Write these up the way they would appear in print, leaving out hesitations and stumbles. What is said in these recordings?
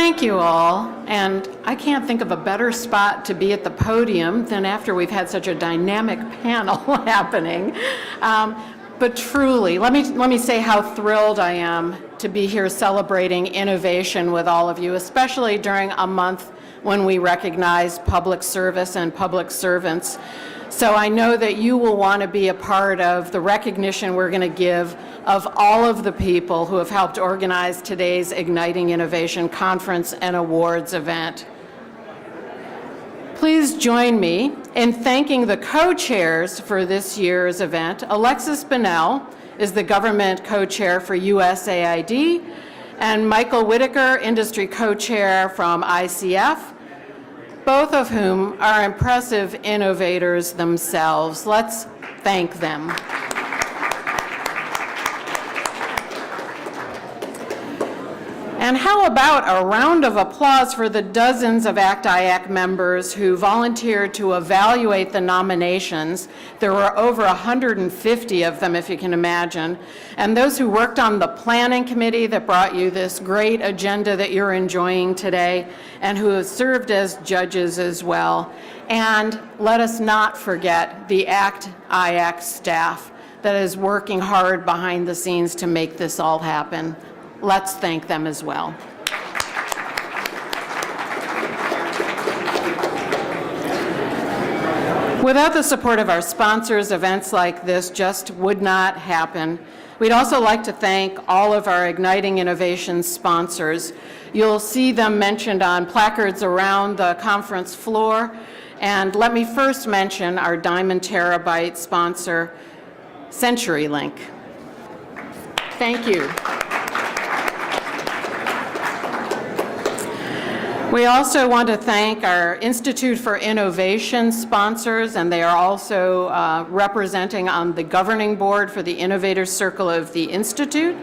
thank you all, and I can't think of a better spot to be at the podium than after we've had such a dynamic panel happening. But truly, let me say how thrilled I am to be here celebrating innovation with all of you, especially during a month when we recognize public service and public servants. So I know that you will want to be a part of the recognition we're going to give of all of the people who have helped organize today's Igniting Innovation Conference and Awards event. Please join me in thanking the co-chairs for this year's event. Alexis Bonnell is the government co-chair for USAID, and Michael Whitaker, industry co-chair from ICF, both of whom are impressive innovators themselves. Let's thank them. And how about a round of applause for the dozens of ACT-IAC members who volunteered to evaluate the nominations. There were over 150 of them, if you can imagine. And those who worked on the planning committee that brought you this great agenda that you're enjoying today, and who have served as judges as well. And let us not forget the ACT-IAC staff that is working hard behind the scenes to make this all happen. Let's thank them as well. Without the support of our sponsors, events like this just would not happen. We'd also like to thank all of our Igniting Innovation sponsors. You'll see them mentioned on placards around the conference floor. And let me first mention our Diamond Terabyte sponsor, CenturyLink. Thank you. We also want to thank our Institute for Innovation sponsors, and they are also representing on the governing board for the Innovators Circle of the Institute.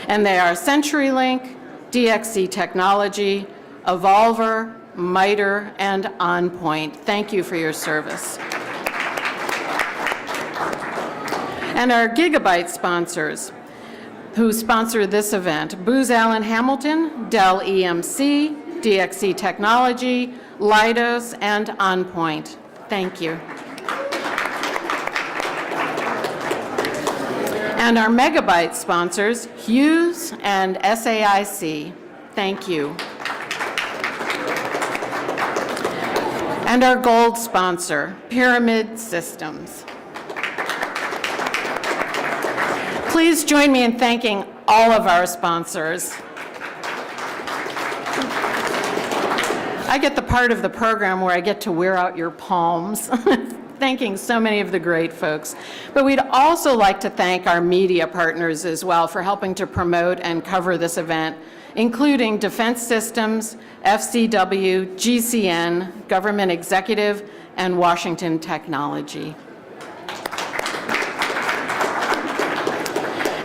And they are CenturyLink, DXC Technology, Evolver, MITRE, and OnPoint. Thank you for your service. And our Gigabyte sponsors who sponsor this event: Booz Allen Hamilton, Dell EMC, DXC Technology, Leidos, and OnPoint. Thank you. And our Megabyte sponsors, Hughes and SAIC. Thank you. And our gold sponsor, Pyramid Systems. Please join me in thanking all of our sponsors. I get the part of the program where I get to wear out your palms, thanking so many of the great folks. But we'd also like to thank our media partners as well for helping to promote and cover this event, including Defense Systems, FCW, GCN, Government Executive, and Washington Technology.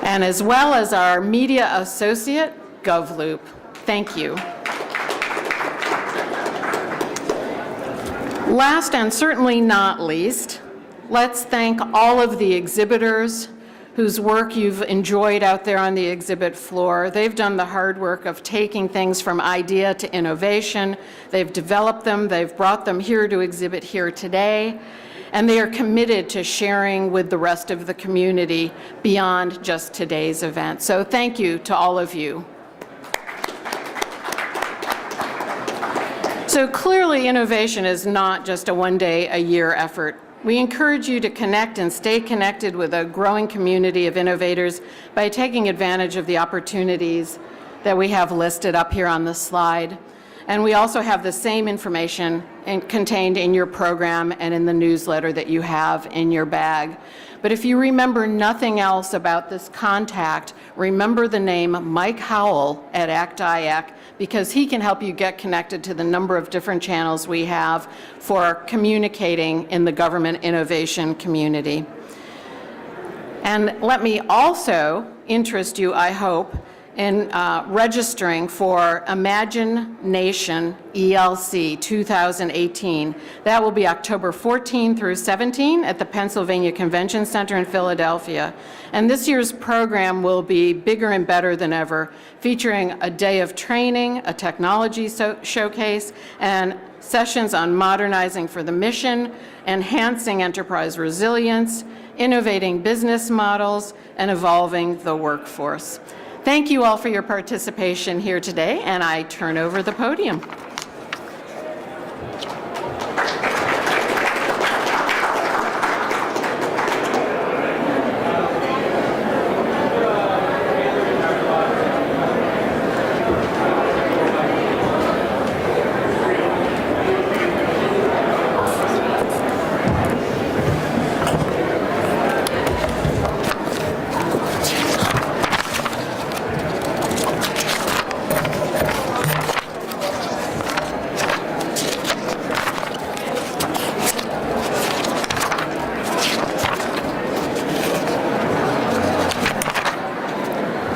And as well as our media associate, GovLoop. Thank you. Last and certainly not least, let's thank all of the exhibitors whose work you've enjoyed out there on the exhibit floor. They've done the hard work of taking things from idea to innovation. They've developed them, they've brought them here to exhibit here today, and they are committed to sharing with the rest of the community beyond just today's event. So thank you to all of you. So clearly, innovation is not just a one-day-a-year effort. We encourage you to connect and stay connected with a growing community of innovators by taking advantage of the opportunities that we have listed up here on the slide. And we also have the same information contained in your program and in the newsletter that you have in your bag. But if you remember nothing else about this contact, remember the name Mike Howell at ACT-IAC, because he can help you get connected to the number of different channels we have for communicating in the government innovation community. And let me also interest you, I hope, in registering for Imagine Nation ELC 2018. That will be October 14 through 17 at the Pennsylvania Convention Center in Philadelphia. And this year's program will be bigger and better than ever, featuring a day of training, a technology showcase, and sessions on modernizing for the mission, enhancing enterprise resilience, innovating business models, and evolving the workforce. Thank you all for your participation here today, and I turn over the podium.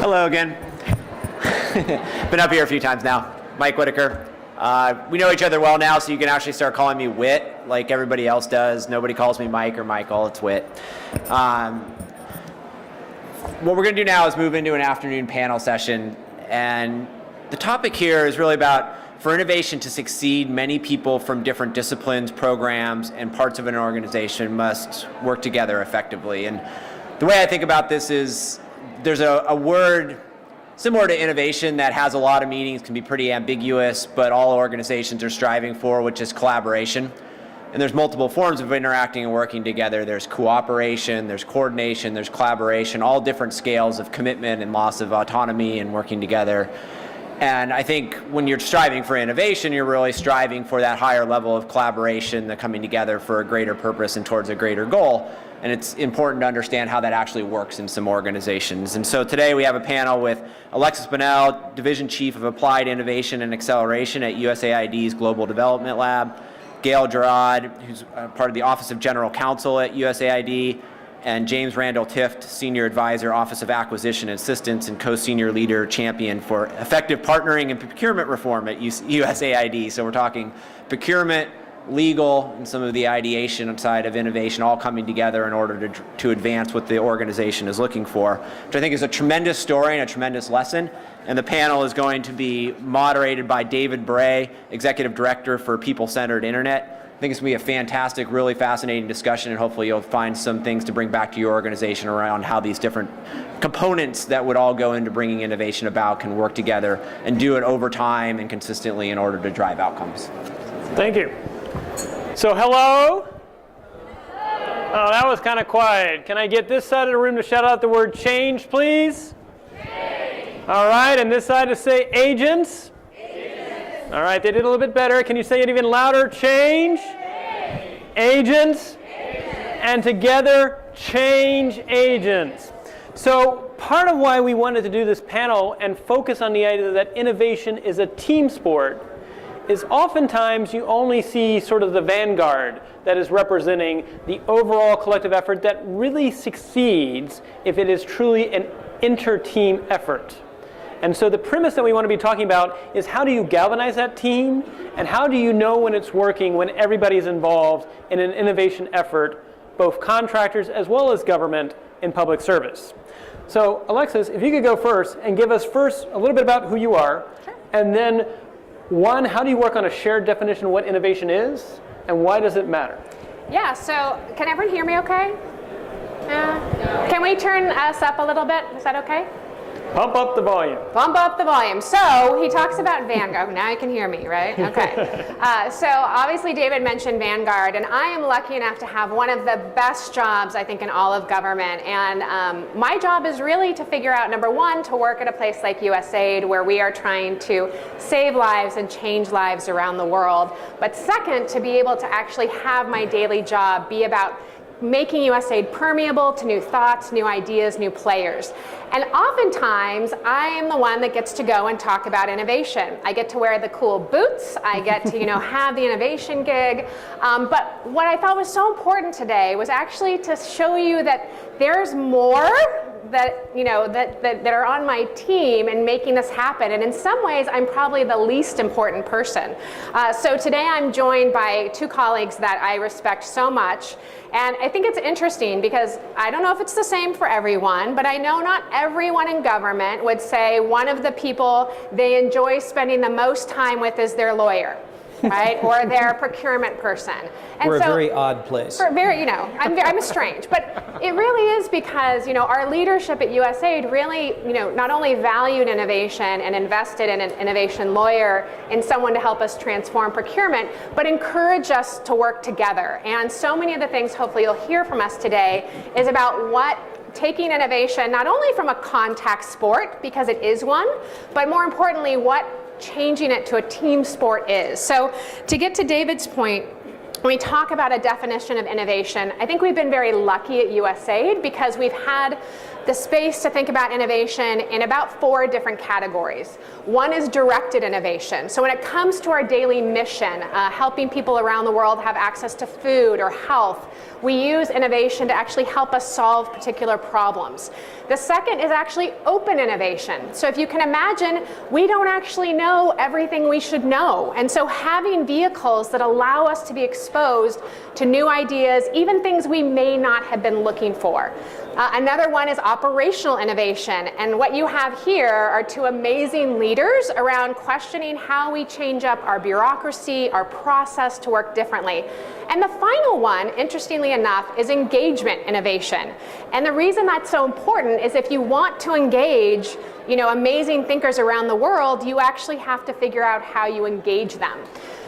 Hello again. Been up here a few times now. Mike Whitaker. We know each other well now, so you can actually start calling me Whit like everybody else does. Nobody calls me Mike or Michael, it's Whit. What we're going to do now is move into an afternoon panel session, and the topic here is really about, for innovation to succeed, many people from different disciplines, programs, and parts of an organization must work together effectively. And the way I think about this is there's a word similar to innovation that has a lot of meanings, can be pretty ambiguous, but all organizations are striving for, which is collaboration. And there's multiple forms of interacting and working together. There's cooperation, there's coordination, there's collaboration, all different scales of commitment and loss of autonomy and working together. And I think when you're striving for innovation, you're really striving for that higher level of collaboration, the coming together for a greater purpose and towards a greater goal. And it's important to understand how that actually works in some organizations. And so today we have a panel with Alexis Bonnell, Division Chief of Applied Innovation and Acceleration at USAID's Global Development Lab, Gayle, who's part of the Office of General Counsel at USAID, and James Randall Tift, Senior Advisor, Office of Acquisition Assistance, and Co-Senior Leader Champion for Effective Partnering and Procurement Reform at USAID. So we're talking procurement, legal, and some of the ideation side of innovation all coming together in order to advance what the organization is looking for, which I think is a tremendous story and a tremendous lesson. And the panel is going to be moderated by David Bray, Executive Director for People-Centered Internet. I think it's going to be a fantastic, really fascinating discussion, and hopefully you'll find some things to bring back to your organization around how these different components that would all go into bringing innovation about can work together and do it over time and consistently in order to drive outcomes. Thank you. So hello? Oh, that was kind of quiet. Can I get this side of the room to shout out the word change, please? Change. All right, and this side to say agents? Agents. All right, they did a little bit better. Can you say it even louder? Change? Change. Agents? Agents. And together, change agents. So part of why we wanted to do this panel and focus on the idea that innovation is a team sport is oftentimes you only see sort of the vanguard that is representing the overall collective effort that really succeeds if it is truly an inter-team effort. And so the premise that we want to be talking about is how do you galvanize that team, and how do you know when it's working when everybody's involved in an innovation effort, both contractors as well as government in public service. So Alexis, if you could go first and give us first a little bit about who you are, and then one, how do you work on a shared definition of what innovation is, and why does it matter? Yeah, so can everyone hear me okay? Can we turn us up a little bit? Is that okay? Pump up the volume. Bump up the volume. So he talks about Vanguard. Now you can hear me, right? Okay. So obviously David mentioned Vanguard, and I am lucky enough to have one of the best jobs, I think, in all of government. And my job is really to figure out, number one, to work at a place like USAID, where we are trying to save lives and change lives around the world. But second, to be able to actually have my daily job be about making USAID permeable to new thoughts, new ideas, new players. And oftentimes, I am the one that gets to go and talk about innovation. I get to wear the cool boots. I get to, have the innovation gig. But what I thought was so important today was actually to show you that there's more that, that are on my team and making this happen. And in some ways, I'm probably the least important person. So today I'm joined by two colleagues that I respect so much. And I think it's interesting because I don't know if it's the same for everyone, but I know not everyone in government would say one of the people they enjoy spending the most time with is their lawyer, right? Or their procurement person. And we're so, a very odd place. I'm strange, but it really is because, our leadership at USAID really, not only valued innovation and invested in an innovation lawyer, in someone to help us transform procurement, but encourage us to work together. And so many of the things hopefully you'll hear from us today is about what taking innovation, not only from a contact sport, because it is one, but more importantly, what changing it to a team sport is. So to get to David's point, when we talk about a definition of innovation, I think we've been very lucky at USAID because we've had the space to think about innovation in about 4 different categories. One is directed innovation. So when it comes to our daily mission, helping people around the world have access to food or health, we use innovation to actually help us solve particular problems. The second is actually open innovation. So if you can imagine, we don't actually know everything we should know. And so having vehicles that allow us to be exposed to new ideas, even things we may not have been looking for. Another one is operational innovation. And what you have here are 2 amazing leaders around questioning how we change up our bureaucracy, our process to work differently. And the final one, interestingly enough, is engagement innovation. And the reason that's so important is if you want to engage, amazing thinkers around the world, you actually have to figure out how you engage them.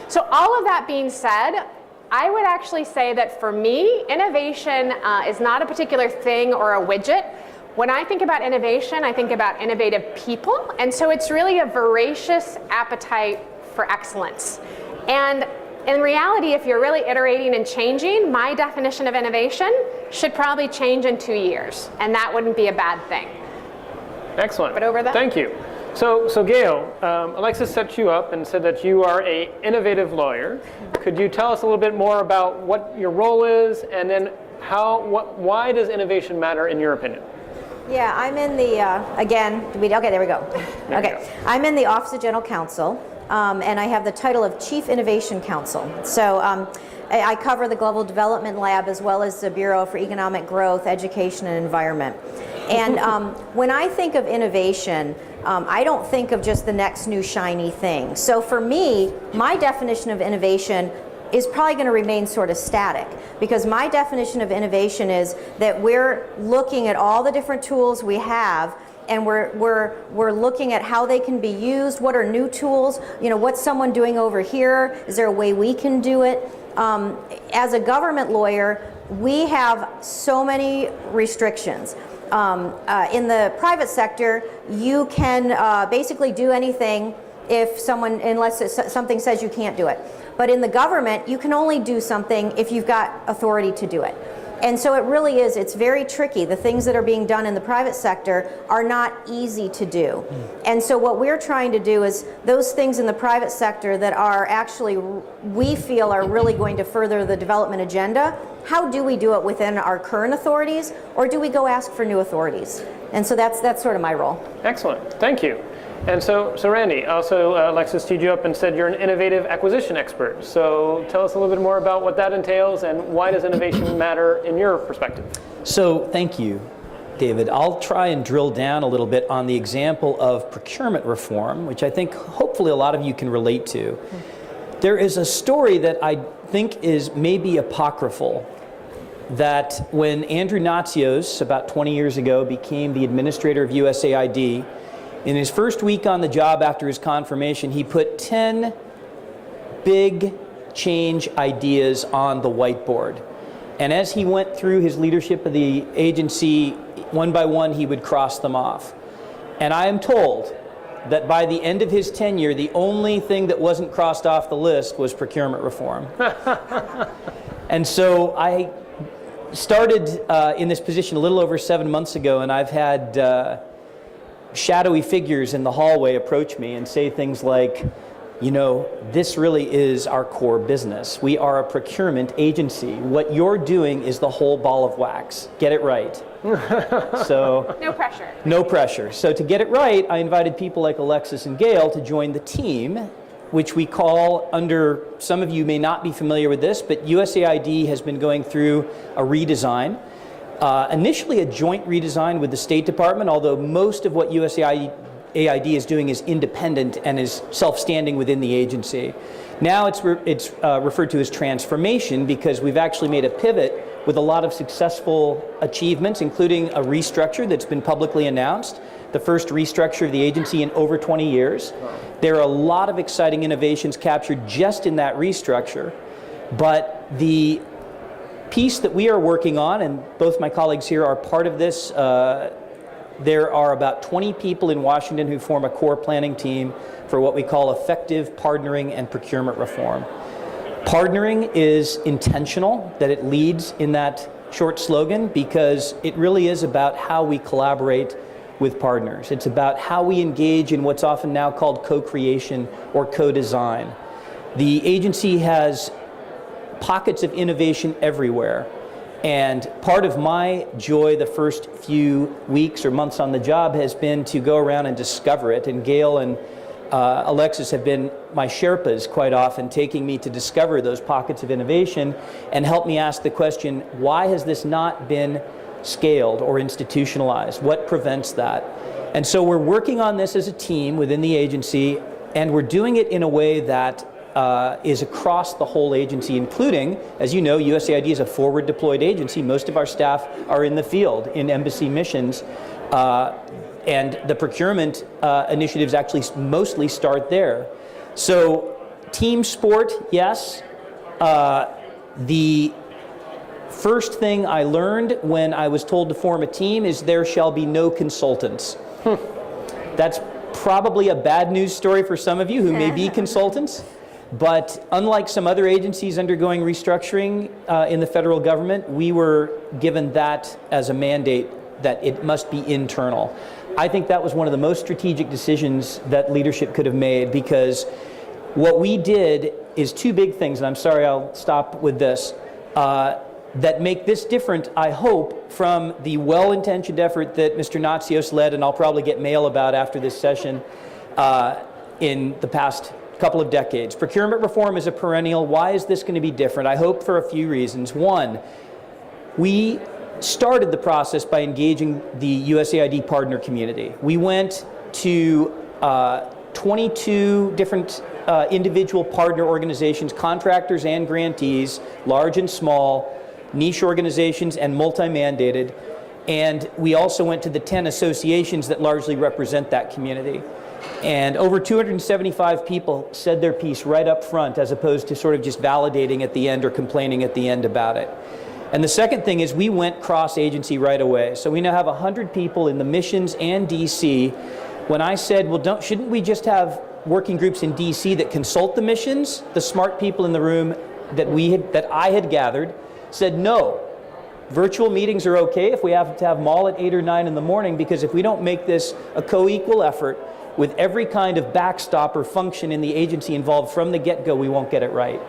So all of that being said, I would actually say that for me, innovation is not a particular thing or a widget. When I think about innovation, I think about innovative people. And so it's really a voracious appetite for excellence. And in reality, if you're really iterating and changing, my definition of innovation should probably change in 2 years. And that wouldn't be a bad thing. Excellent. But over that. Thank you. So Gayle, Alexis set you up and said that you are an innovative lawyer. Could you tell us a little bit more about what your role is, and then why does innovation matter in your opinion? Yeah, I'm in the, okay, there we go. Okay, I'm in the Office of General Counsel, and I have the title of Chief Innovation Counsel. So I cover the Global Development Lab as well as the Bureau for Economic Growth, Education, and Environment. And when I think of innovation, I don't think of just the next new shiny thing. So for me, my definition of innovation is probably going to remain sort of static, because my definition of innovation is that we're looking at all the different tools we have, and we're looking at how they can be used. What are new tools? What's someone doing over here? Is there a way we can do it? As a government lawyer, we have so many restrictions. In the private sector, you can basically do anything unless something says you can't do it. But in the government, you can only do something if you've got authority to do it. And so it really is, it's very tricky. The things that are being done in the private sector are not easy to do. And so what we're trying to do is those things in the private sector that are actually, we feel are really going to further the development agenda, how do we do it within our current authorities, or do we go ask for new authorities? And so that's sort of my role. Excellent, thank you. And so Randy, also Alexis teed you up and said you're an innovative acquisition expert. So tell us a little bit more about what that entails and why does innovation matter in your perspective? So thank you, David. I'll try and drill down a little bit on the example of procurement reform, which I think hopefully a lot of you can relate to. There is a story that I think is maybe apocryphal, that when Andrew Natsios, about 20 years ago, became the administrator of USAID, in his first week on the job after his confirmation, he put 10 big change ideas on the whiteboard. And as he went through his leadership of the agency, one by one, he would cross them off. And I am told that by the end of his tenure, the only thing that wasn't crossed off the list was procurement reform. And so I started in this position a little over 7 months ago, and I've had shadowy figures in the hallway approach me and say things like, you know, this really is our core business. We are a procurement agency. What you're doing is the whole ball of wax. Get it right. So No pressure. no pressure. So to get it right, I invited people like Alexis and Gayle to join the team, which we call under, some of you may not be familiar with this, but USAID has been going through a redesign. Initially a joint redesign with the State Department, although most of what USAID is doing is independent and is self-standing within the agency. Now it's referred to as transformation because we've actually made a pivot with a lot of successful achievements, including a restructure that's been publicly announced, the first restructure of the agency in over 20 years. There are a lot of exciting innovations captured just in that restructure, but the piece that we are working on, and both my colleagues here are part of this, there are about 20 people in Washington who form a core planning team for what we call effective partnering and procurement reform. Partnering is intentional, that it leads in that short slogan, because it really is about how we collaborate with partners. It's about how we engage in what's often now called co-creation or co-design. The agency has pockets of innovation everywhere. And part of my joy the first few weeks or months on the job has been to go around and discover it. And Gayle and Alexis have been my Sherpas quite often, taking me to discover those pockets of innovation and help me ask the question, why has this not been scaled or institutionalized? What prevents that? And so we're working on this as a team within the agency, and we're doing it in a way that is across the whole agency, including, as you know, USAID is a forward deployed agency. Most of our staff are in the field, in embassy missions, and the procurement initiatives actually mostly start there. So team sport, yes. The first thing I learned when I was told to form a team is there shall be no consultants. That's probably a bad news story for some of you who may be consultants. But unlike some other agencies undergoing restructuring in the federal government, we were given that as a mandate that it must be internal. I think that was one of the most strategic decisions that leadership could have made, because what we did is two big things, and I'm sorry, I'll stop with this, that make this different, I hope, from the well-intentioned effort that Mr. Natsios led, and I'll probably get mail about after this session, in the past couple of decades. Procurement reform is a perennial. Why is this going to be different? I hope for a few reasons. One, we started the process by engaging the USAID partner community. We went to 22 different individual partner organizations, contractors and grantees, large and small, niche organizations and multi-mandated, and we also went to the 10 associations that largely represent that community. And over 275 people said their piece right up front, as opposed to sort of just validating at the end or complaining at the end about it. And the second thing is we went cross-agency right away. So we now have 100 people in the missions and DC. When I said, well, shouldn't we just have working groups in DC that consult the missions, the smart people in the room that I had gathered said no. Virtual meetings are okay if we have to have them all at 8 or 9 in the morning, because if we don't make this a co-equal effort with every kind of backstop or function in the agency involved from the get-go, we won't get it right.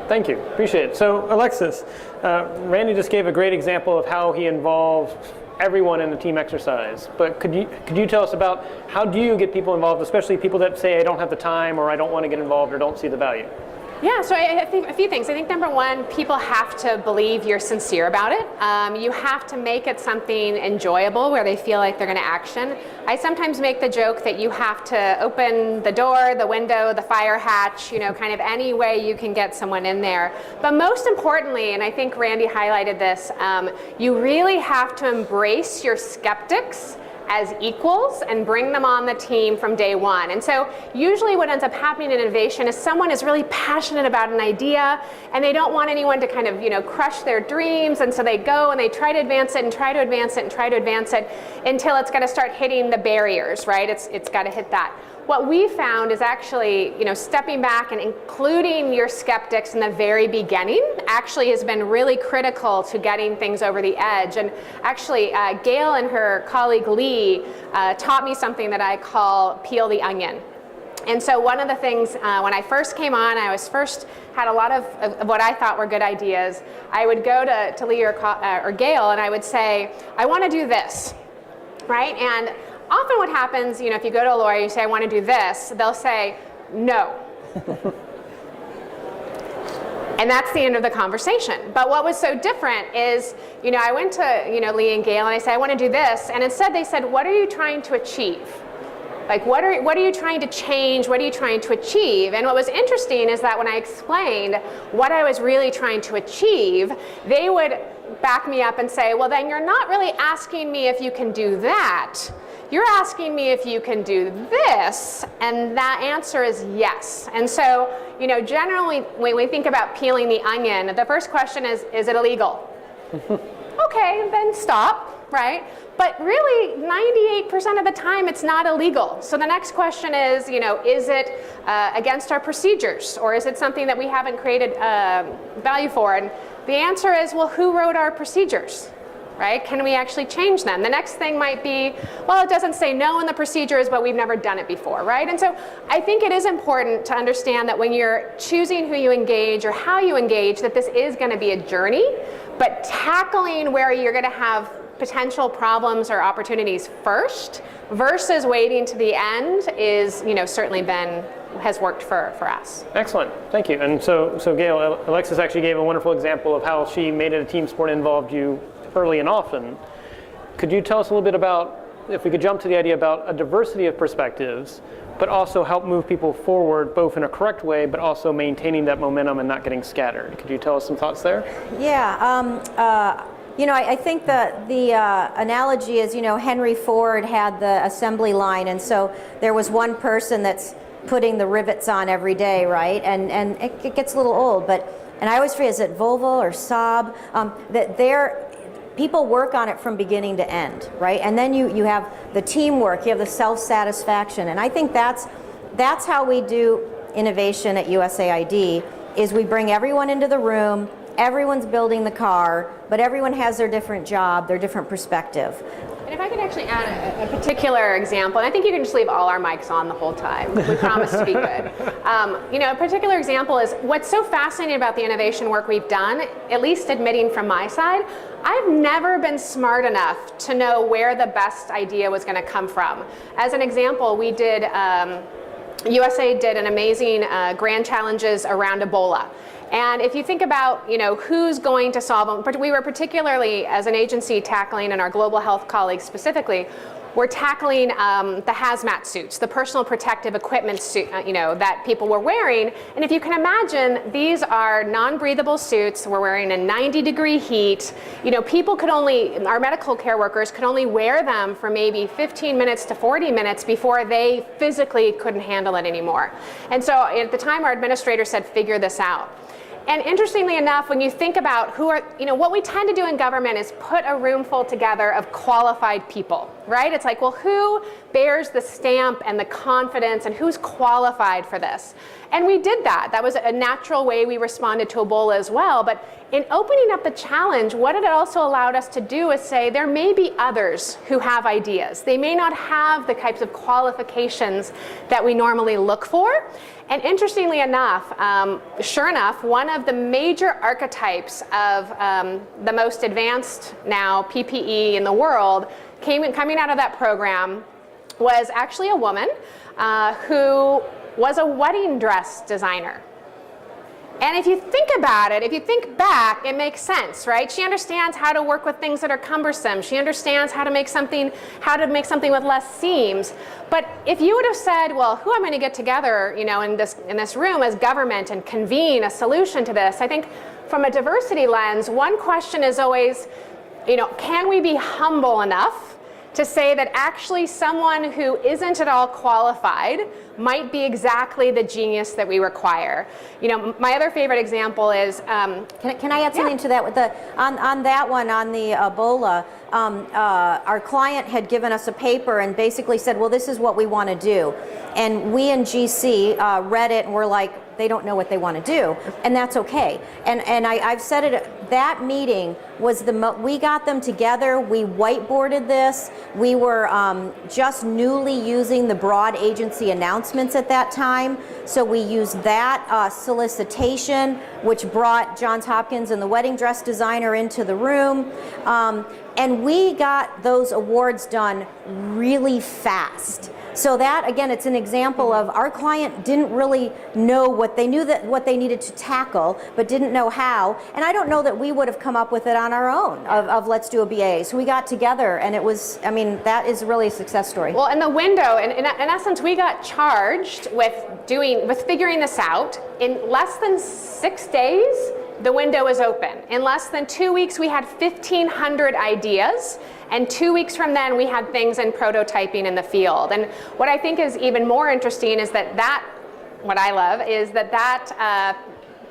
Thank you, appreciate it. So Alexis, Randy just gave a great example of how he involved everyone in the team exercise, but could you tell us about how do you get people involved, especially people that say, I don't have the time, or I don't want to get involved, or don't see the value? Yeah, so I think a few things. I think number one, people have to believe you're sincere about it. You have to make it something enjoyable where they feel like they're going to action. I sometimes make the joke that you have to open the door, the window, the fire hatch, kind of any way you can get someone in there. But most importantly, and I think Randy highlighted this, you really have to embrace your skeptics as equals and bring them on the team from day one. And so usually what ends up happening in innovation is someone is really passionate about an idea and they don't want anyone to kind of crush their dreams, and so they go and they try to advance it and try to advance it and try to advance it until it's going to start hitting the barriers, right? It's got to hit that. What we found is actually, stepping back and including your skeptics in the very beginning actually has been really critical to getting things over the edge. And actually, Gayle and her colleague Lee taught me something that I call peel the onion. And so one of the things, when I first came on, I was first had a lot of what I thought were good ideas. I would go to Lee or Gayle and I would say, I want to do this, right? And often what happens, if you go to a lawyer, you say, I want to do this, they'll say, no. And that's the end of the conversation. But what was so different is, I went to, Lee and Gayle and I said, I want to do this. And instead they said, what are you trying to achieve? Like, what are you trying to change? What are you trying to achieve? And what was interesting is that when I explained what I was really trying to achieve, they would back me up and say, well, then you're not really asking me if you can do that. You're asking me if you can do this, and that answer is yes. And so, generally, when we think about peeling the onion, the first question is it illegal? Okay, then stop, right? But really, 98% of the time, it's not illegal. So the next question is it against our procedures, or is it something that we haven't created value for? And the answer is, well, who wrote our procedures? Right? Can we actually change them? The next thing might be, well, it doesn't say no in the procedures, but we've never done it before, right? And so I think it is important to understand that when you're choosing who you engage or how you engage, that this is going to be a journey, but tackling where you're going to have potential problems or opportunities first versus waiting to the end is, certainly has worked for us. Excellent, thank you. And so Gayle, Alexis actually gave a wonderful example of how she made it a team sport and involved you early and often. Could you tell us a little bit about, if we could jump to the idea about a diversity of perspectives, but also help move people forward both in a correct way, but also maintaining that momentum and not getting scattered? Could you tell us some thoughts there? Yeah, I think the analogy is, Henry Ford had the assembly line, and so there was one person that's putting the rivets on every day, right? And it gets a little old, and I always forget, is it Volvo or Saab? People work on it from beginning to end, right? And then you have the teamwork, you have the self-satisfaction, and I think that's how we do innovation at USAID, is we bring everyone into the room, everyone's building the car, but everyone has their different job, their different perspective. And if I could actually add a particular example, and I think you can just leave all our mics on the whole time. We promise to be good. A particular example is what's so fascinating about the innovation work we've done, at least admitting from my side, I've never been smart enough to know where the best idea was going to come from. As an example, we did, USAID did an amazing grand challenges around Ebola. And if you think about, who's going to solve them, but we were particularly, as an agency, tackling, and our global health colleagues specifically, we're tackling the hazmat suits, the personal protective equipment suit, that people were wearing. And if you can imagine, these are non-breathable suits. We're wearing in 90-degree heat. People could only, our medical care workers could only wear them for maybe 15 minutes to 40 minutes before they physically couldn't handle it anymore. And so at the time, our administrator said, figure this out. And interestingly enough, when you think about what we tend to do in government is put a room full together of qualified people, right? It's like, well, who bears the stamp and the confidence and who's qualified for this? And we did that. That was a natural way we responded to Ebola as well. But in opening up the challenge, what it also allowed us to do is say there may be others who have ideas. They may not have the types of qualifications that we normally look for. And interestingly enough, sure enough, one of the major archetypes of the most advanced now PPE in the world coming out of that program was actually a woman who was a wedding dress designer. And if you think about it, if you think back, it makes sense, right? She understands how to work with things that are cumbersome. She understands how to make something with less seams. But if you would have said, well, who am I going to get together, in this room as government and convene a solution to this? I think from a diversity lens, one question is always, can we be humble enough to say that actually someone who isn't at all qualified might be exactly the genius that we require. My other favorite example is... Can I add something to that? On that one, on the Ebola, our client had given us a paper and basically said, well, this is what we want to do. And we in GC read it and we're like, they don't know what they want to do, and that's okay. And I've said it, that meeting was we got them together, we whiteboarded this, we were just newly using the broad agency announcements at that time, so we used that solicitation, which brought Johns Hopkins and the wedding dress designer into the room, and we got those awards done really fast. So that, again, it's an example of our client didn't really know what they needed to tackle, but didn't know how. And I don't know that we would have come up with it on our own of let's do a BAA. So we got together, and it was, I mean, that is really a success story. Well, in the window, in essence, we got charged with figuring this out. In less than 6 days, the window is open. In less than 2 weeks, we had 1,500 ideas. And 2 weeks from then, we had things in prototyping in the field. And what I think is even more interesting is what I love is that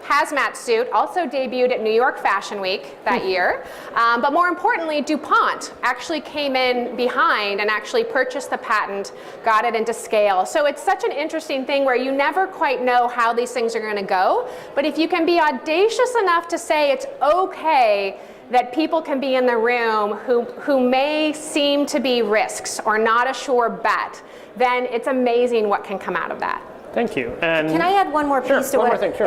hazmat suit also debuted at New York Fashion Week that year. But more importantly, DuPont actually came in behind and actually purchased the patent, got it into scale. So it's such an interesting thing where you never quite know how these things are going to go. But if you can be audacious enough to say it's okay that people can be in the room who may seem to be risks or not a sure bet, then it's amazing what can come out of that. Thank you. And can I add one more piece to what thing, sure.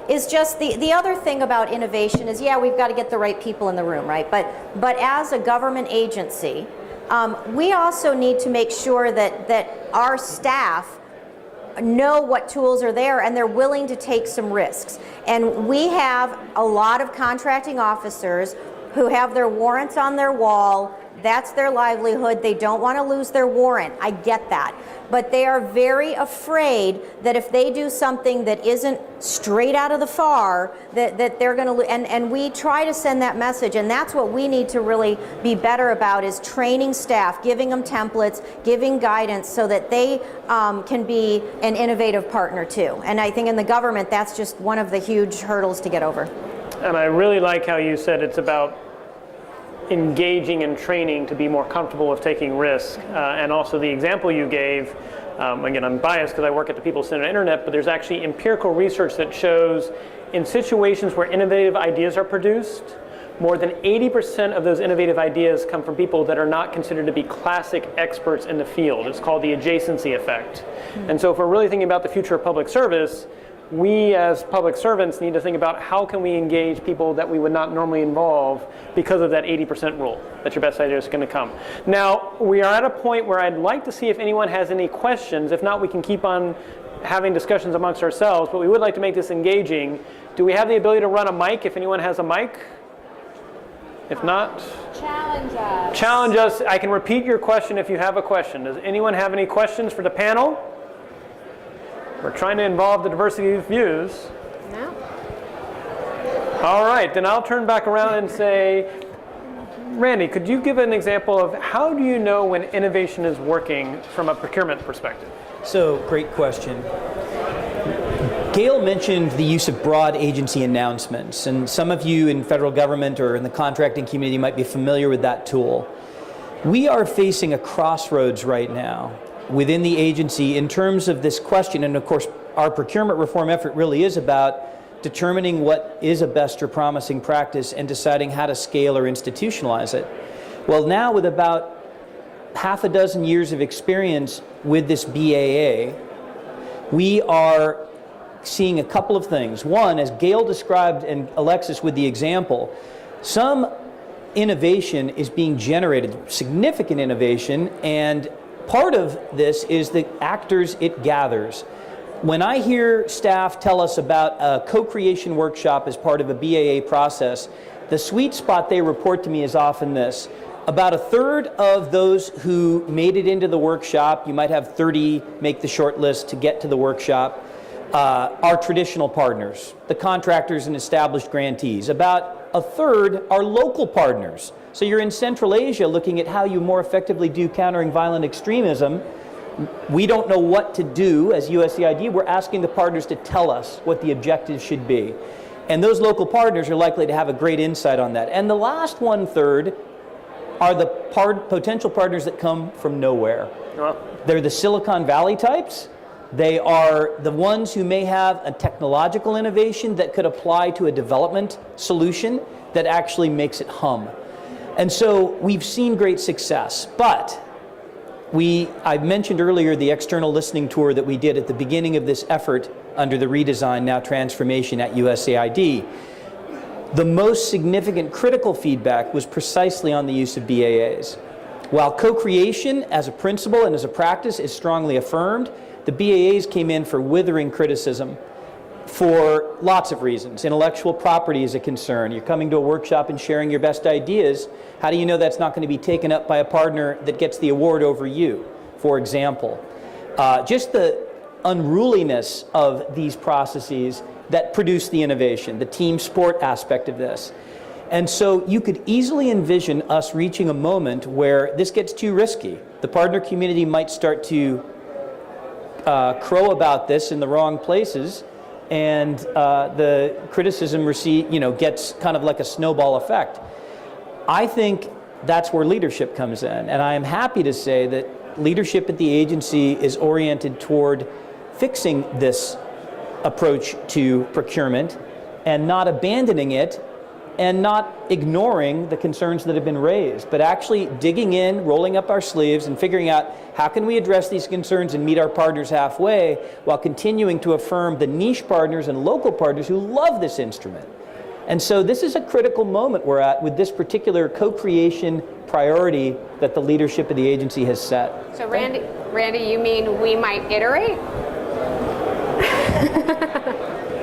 is just the other thing about innovation is, yeah, we've got to get the right people in the room, right? But as a government agency, we also need to make sure that our staff know what tools are there and they're willing to take some risks. And we have a lot of contracting officers who have their warrants on their wall. That's their livelihood. They don't want to lose their warrant. I get that. But they are very afraid that if they do something that isn't straight out of the FAR, that they're going to, and we try to send that message, and that's what we need to really be better about, is training staff, giving them templates, giving guidance so that they can be an innovative partner too. And I think in the government, that's just one of the huge hurdles to get over. And I really like how you said it's about engaging and training to be more comfortable with taking risk, and also the example you gave, again, I'm biased because I work at the People-Centered Internet, but there's actually empirical research that shows in situations where innovative ideas are produced, more than 80% of those innovative ideas come from people that are not considered to be classic experts in the field. It's called the adjacency effect. And so if we're really thinking about the future of public service, we as public servants need to think about how can we engage people that we would not normally involve because of that 80% rule, that your best idea is going to come. Now, we are at a point where I'd like to see if anyone has any questions. If not, we can keep on having discussions amongst ourselves, but we would like to make this engaging. Do we have the ability to run a mic if anyone has a mic? If not, Challenge us. Challenge us. I can repeat your question if you have a question. Does anyone have any questions for the panel? We're trying to involve the diversity of views. No. All right, then I'll turn back around and say, Randy, could you give an example of how do you know when innovation is working from a procurement perspective? So, great question. Gayle mentioned the use of broad agency announcements, and some of you in federal government or in the contracting community might be familiar with that tool. We are facing a crossroads right now within the agency in terms of this question, and of course our procurement reform effort really is about determining what is a best or promising practice and deciding how to scale or institutionalize it. Well, now with about half a dozen years of experience with this BAA, we are seeing a couple of things. One, as Gayle described and Alexis with the example, some innovation is being generated, significant innovation, and part of this is the actors it gathers. When I hear staff tell us about a co-creation workshop as part of a BAA process, the sweet spot they report to me is often this. About a third of those who made it into the workshop, you might have 30 make the short list to get to the workshop, are traditional partners, the contractors and established grantees. About a third are local partners. So you're in Central Asia looking at how you more effectively do countering violent extremism. We don't know what to do as USAID. We're asking the partners to tell us what the objectives should be. And those local partners are likely to have a great insight on that. And the last 1/3 are the potential partners that come from nowhere. They're the Silicon Valley types. They are the ones who may have a technological innovation that could apply to a development solution that actually makes it hum. And so we've seen great success, but I mentioned earlier the external listening tour that we did at the beginning of this effort under the redesign, now transformation at USAID. The most significant critical feedback was precisely on the use of BAAs. While co-creation as a principle and as a practice is strongly affirmed, the BAAs came in for withering criticism for lots of reasons. Intellectual property is a concern. You're coming to a workshop and sharing your best ideas. How do you know that's not going to be taken up by a partner that gets the award over you, for example? Just the unruliness of these processes that produce the innovation, the team sport aspect of this. And so you could easily envision us reaching a moment where this gets too risky. The partner community might start to crow about this in the wrong places, and the criticism gets kind of like a snowball effect. I think that's where leadership comes in, and I am happy to say that leadership at the agency is oriented toward fixing this approach to procurement and not abandoning it and not ignoring the concerns that have been raised, but actually digging in, rolling up our sleeves, and figuring out how can we address these concerns and meet our partners halfway while continuing to affirm the niche partners and local partners who love this instrument. And so this is a critical moment we're at with this particular co-creation priority that the leadership of the agency has set. So Randy, you mean we might iterate?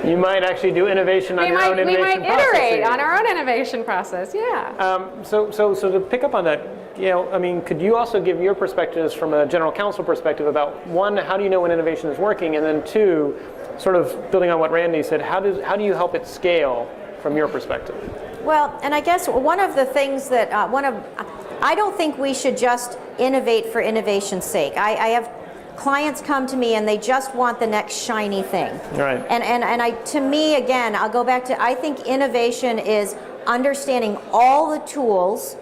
You might actually do innovation on your own innovation process. We might iterate on our own innovation process, yeah. So to pick up on that, Gayle, I mean, could you also give your perspectives from a general counsel perspective about, one, how do you know when innovation is working, and then two, sort of building on what Randy said, how do you help it scale from your perspective? Well, and I guess one of the things that, I don't think we should just innovate for innovation's sake. I have clients come to me and they just want the next shiny thing. Right. And to me, again, I'll go back to, I think innovation is understanding all the tools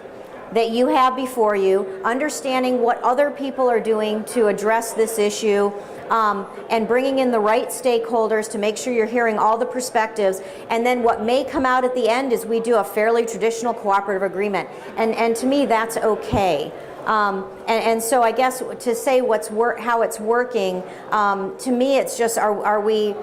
that you have before you, understanding what other people are doing to address this issue, and bringing in the right stakeholders to make sure you're hearing all the perspectives. And then what may come out at the end is we do a fairly traditional cooperative agreement. And to me, that's okay. And so I guess to say how it's working, to me it's just are we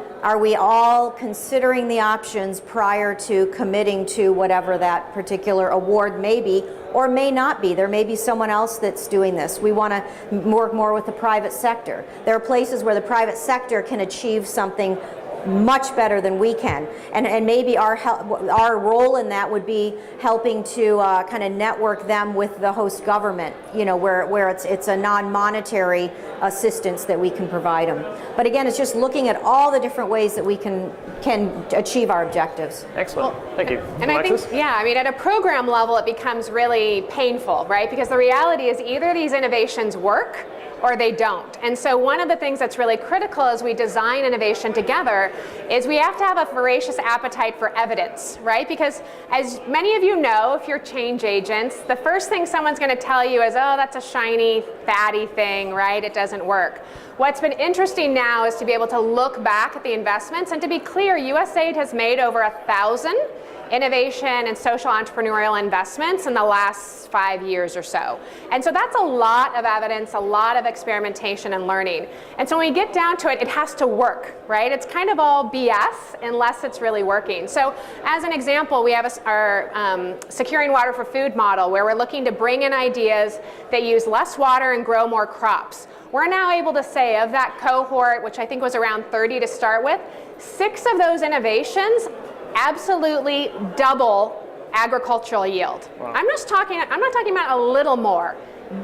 all considering the options prior to committing to whatever that particular award may be or may not be. There may be someone else that's doing this. We want to work more with the private sector. There are places where the private sector can achieve something much better than we can, and maybe our role in that would be helping to kind of network them with the host government, where it's a non-monetary assistance that we can provide them. But again, it's just looking at all the different ways that we can achieve our objectives. Excellent. Thank you. And Alexis? I think, at a program level, it becomes really painful, right? Because the reality is either these innovations work or they don't. And so one of the things that's really critical as we design innovation together is we have to have a voracious appetite for evidence, right? Because as many of you know, if you're change agents, the first thing someone's going to tell you is, oh, that's a shiny, fatty thing, right? It doesn't work. What's been interesting now is to be able to look back at the investments, and to be clear, USAID has made over 1,000 innovation and social entrepreneurial investments in the last 5 years or so. And so that's a lot of evidence, a lot of experimentation and learning. And so when we get down to it, it has to work, right? It's kind of all BS unless it's really working. So as an example, we have our Securing Water for Food model, where we're looking to bring in ideas that use less water and grow more crops. We're now able to say of that cohort, which I think was around 30 to start with, 6 of those innovations absolutely double agricultural yield. Wow. I'm not talking about a little more.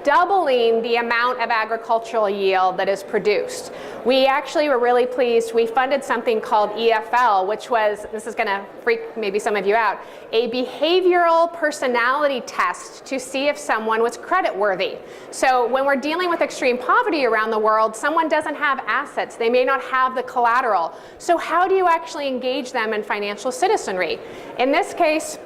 Doubling the amount of agricultural yield that is produced. We actually were really pleased. We funded something called EFL, which was, this is going to freak maybe some of you out, a behavioral personality test to see if someone was creditworthy. So when we're dealing with extreme poverty around the world, someone doesn't have assets. They may not have the collateral. So how do you actually engage them in financial citizenry? In this case,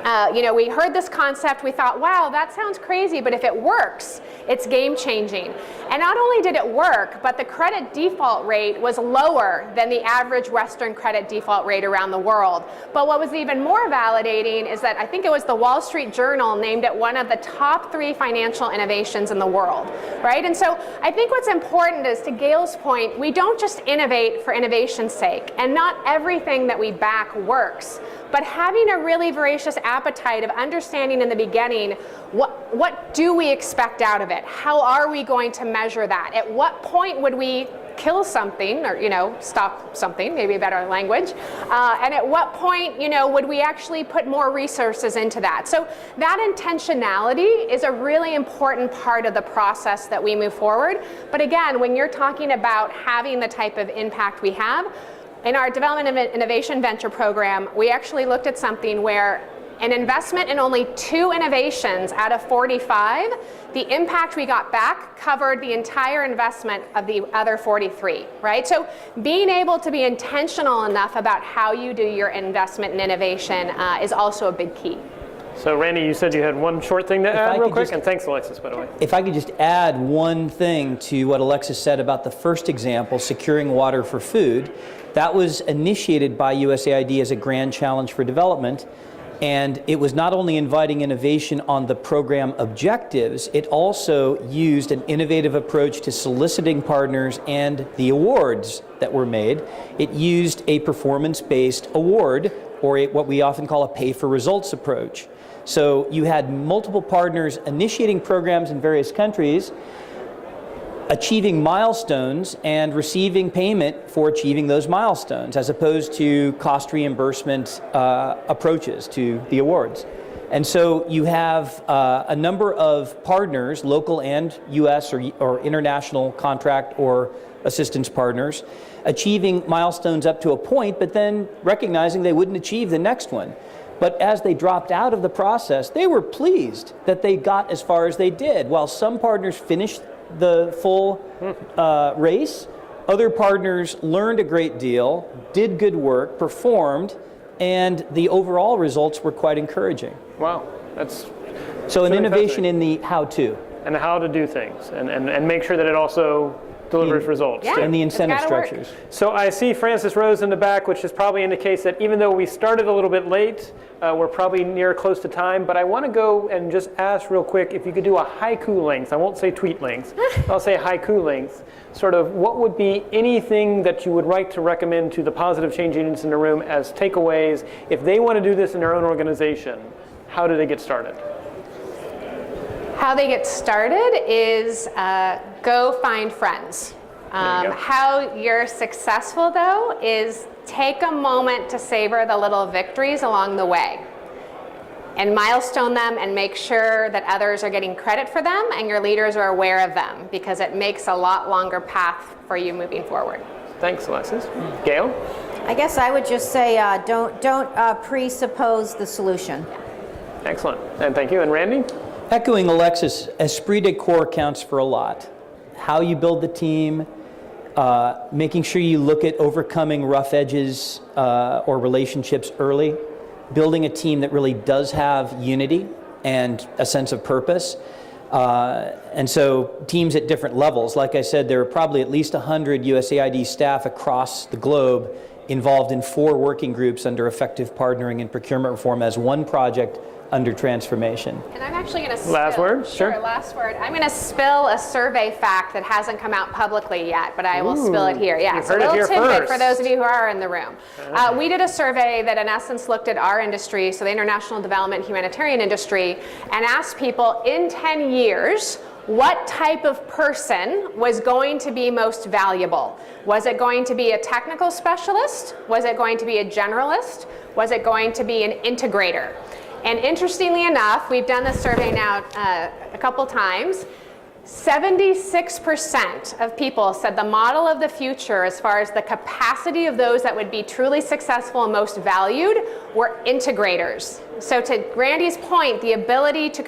We heard this concept, we thought, wow, that sounds crazy, but if it works, it's game changing. And not only did it work, but the credit default rate was lower than the average Western credit default rate around the world. But what was even more validating is that I think it was the Wall Street Journal named it one of the top 3 financial innovations in the world, right? And so I think what's important is, to Gayle's point, we don't just innovate for innovation's sake, and not everything that we back works. But having a really voracious appetite of understanding in the beginning, what do we expect out of it? How are we going to measure that? At what point would we kill something, or stop something, maybe a better language, and at what point would we actually put more resources into that? So that intentionality is a really important part of the process that we move forward. But again, when you're talking about having the type of impact we have, in our Development and Innovation Venture program, we actually looked at something where an investment in only 2 innovations out of 45, the impact we got back covered the entire investment of the other 43, right? So being able to be intentional enough about how you do your investment in innovation is also a big key. So Randy, you said you had one short thing to add real quick, and thanks Alexis, by the way. If I could just add one thing to what Alexis said about the first example, securing water for food. That was initiated by USAID as a grand challenge for development. And it was not only inviting innovation on the program objectives, it also used an innovative approach to soliciting partners and the awards that were made. It used a performance-based award, or what we often call a pay-for-results approach. So you had multiple partners initiating programs in various countries, achieving milestones and receiving payment for achieving those milestones, as opposed to cost reimbursement approaches to the awards. And so you have a number of partners, local and US or international contract or assistance partners, achieving milestones up to a point, but then recognizing they wouldn't achieve the next one. But as they dropped out of the process, they were pleased that they got as far as they did. While some partners finished the full race, other partners learned a great deal, did good work, performed, and the overall results were quite encouraging. Wow, that's so an innovation in the how-to. And how to do things, and make sure that it also delivers results. Yeah. And the incentive It's gotta structures. So I see Francis Rose in the back, which is probably indicates that even though we started a little bit late, we're probably near close to time. But I want to go and just ask real quick if you could do a haiku length. I won't say tweet length. I'll say haiku length. Sort of what would be anything that you would like to recommend to the positive change agents in the room as takeaways if they want to do this in their own organization? How do they get started? How they get started is go find friends. How you're successful, though, is take a moment to savor the little victories along the way and milestone them and make sure that others are getting credit for them and your leaders are aware of them, because it makes a lot longer path for you moving forward. Thanks, Alexis. Gayle? I guess I would just say don't presuppose the solution. Excellent. And thank you. And Randy? Echoing Alexis, esprit de corps counts for a lot. How you build the team, making sure you look at overcoming rough edges or relationships early, building a team that really does have unity and a sense of purpose. And so teams at different levels. Like I said, there are probably at least 100 USAID staff across the globe involved in 4 working groups under effective partnering and procurement reform as one project under transformation. And I'm actually going to spill. Last word? Sure. Last word. I'm going to spill a survey fact that hasn't come out publicly yet, but I will spill it here. Yeah, You've so a heard it little here tidbit first. for those of you who are in the room. We did a survey that in essence looked at our industry, so the international development humanitarian industry, and asked people in 10 years, what type of person was going to be most valuable? Was it going to be a technical specialist? Was it going to be a generalist? Was it going to be an integrator? And interestingly enough, we've done this survey now a couple times. 76% of people said the model of the future, as far as the capacity of those that would be truly successful and most valued, were integrators. So to Randy's point, the ability to